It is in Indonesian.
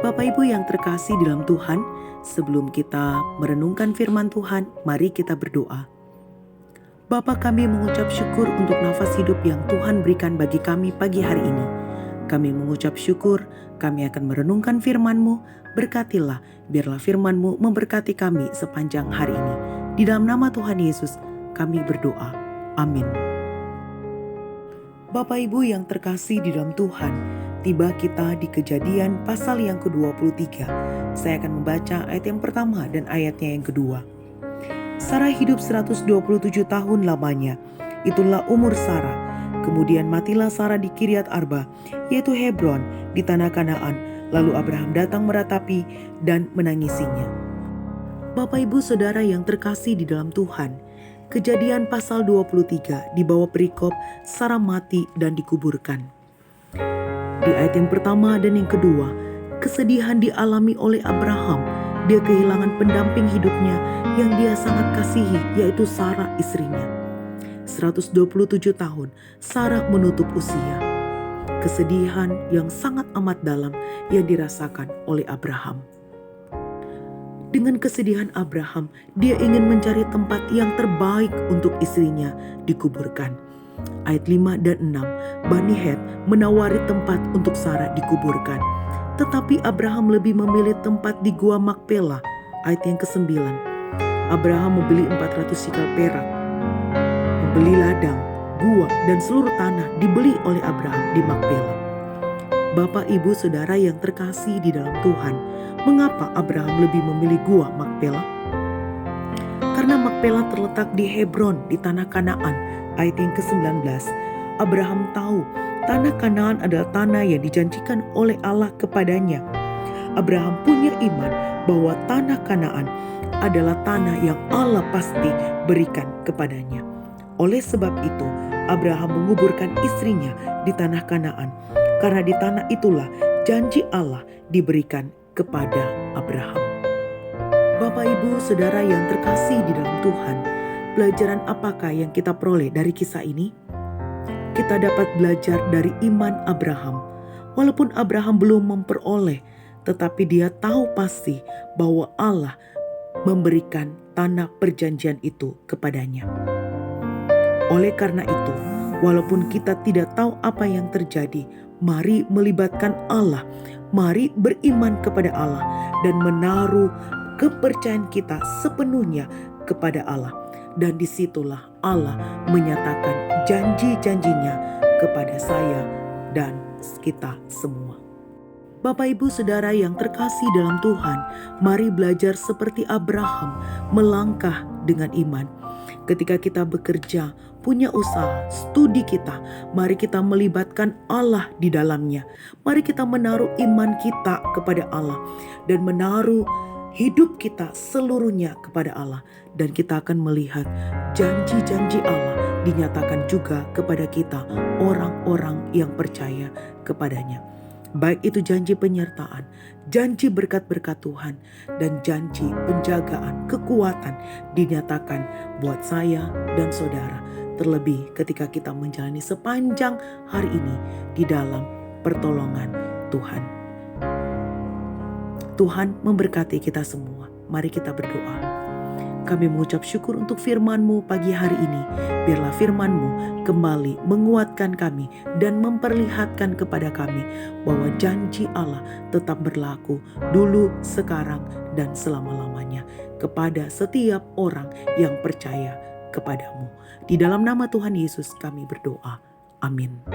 Bapak Ibu yang terkasih dalam Tuhan, sebelum kita merenungkan firman Tuhan, mari kita berdoa. Bapa, kami mengucap syukur untuk nafas hidup yang Tuhan berikan bagi kami pagi hari ini. Kami mengucap syukur, kami akan merenungkan firman-Mu. Berkatilah, biarlah firman-Mu memberkati kami sepanjang hari ini. Di dalam nama Tuhan Yesus, kami berdoa. Amin. Bapak Ibu yang terkasih di dalam Tuhan, tiba kita di Kejadian pasal yang ke-23. Saya akan membaca ayat yang pertama dan ayatnya yang kedua. Sarah hidup 127 tahun lamanya, itulah umur Sarah. Kemudian matilah Sarah di Kiryat Arba, yaitu Hebron, di tanah Kanaan. Lalu Abraham datang meratapi dan menangisinya. Bapak Ibu Saudara yang terkasih di dalam Tuhan, Kejadian pasal 23 di bawah perikop Sarah mati dan dikuburkan. Di ayat yang pertama dan yang kedua, kesedihan dialami oleh Abraham. Dia kehilangan pendamping hidupnya yang dia sangat kasihi, yaitu Sarah istrinya. 127 tahun Sarah menutup usia. Kesedihan yang sangat amat dalam yang dirasakan oleh Abraham. Dengan kesedihan Abraham, dia ingin mencari tempat yang terbaik untuk istrinya dikuburkan. Ayat 5 dan 6, Bani Het menawari tempat untuk Sarah dikuburkan. Tetapi Abraham lebih memilih tempat di Gua Makpela. Ayat yang ke-9, Abraham membeli 400 sikal perak. Membeli ladang, gua, dan seluruh tanah dibeli oleh Abraham di Makpela. Bapak, Ibu, Saudara yang terkasih di dalam Tuhan, mengapa Abraham lebih memilih Gua Makpela? Karena Makpela terletak di Hebron di tanah Kanaan. Ayat yang ke-19, Abraham tahu tanah Kanaan adalah tanah yang dijanjikan oleh Allah kepadanya. Abraham punya iman bahwa tanah Kanaan adalah tanah yang Allah pasti berikan kepadanya. Oleh sebab itu, Abraham menguburkan istrinya di tanah Kanaan, karena di tanah itulah janji Allah diberikan kepada Abraham. Bapak, Ibu, Saudara yang terkasih di dalam Tuhan, pelajaran apakah yang kita peroleh dari kisah ini? Kita dapat belajar dari iman Abraham. Walaupun Abraham belum memperoleh, tetapi dia tahu pasti bahwa Allah memberikan tanah perjanjian itu kepadanya. Oleh karena itu, walaupun kita tidak tahu apa yang terjadi, mari melibatkan Allah, mari beriman kepada Allah dan menaruh kepercayaan kita sepenuhnya kepada Allah. Dan disitulah Allah menyatakan janji-janjinya kepada saya dan kita semua. Bapak, Ibu, Saudara yang terkasih dalam Tuhan, mari belajar seperti Abraham melangkah dengan iman. Ketika kita bekerja, punya usaha, studi kita, mari kita melibatkan Allah di dalamnya. Mari kita menaruh iman kita kepada Allah dan menaruh hidup kita seluruhnya kepada Allah. Dan kita akan melihat janji-janji Allah dinyatakan juga kepada kita, orang-orang yang percaya kepadanya. Baik itu janji penyertaan, janji berkat-berkat Tuhan, dan janji penjagaan, kekuatan dinyatakan buat saya dan saudara. Terlebih ketika kita menjalani sepanjang hari ini di dalam pertolongan Tuhan. Tuhan memberkati kita semua. Mari kita berdoa. Kami mengucap syukur untuk firman-Mu pagi hari ini. Biarlah firman-Mu kembali menguatkan kami dan memperlihatkan kepada kami bahwa janji Allah tetap berlaku dulu, sekarang, dan selama-lamanya kepada setiap orang yang percaya kepada-Mu. Di dalam nama Tuhan Yesus kami berdoa. Amin.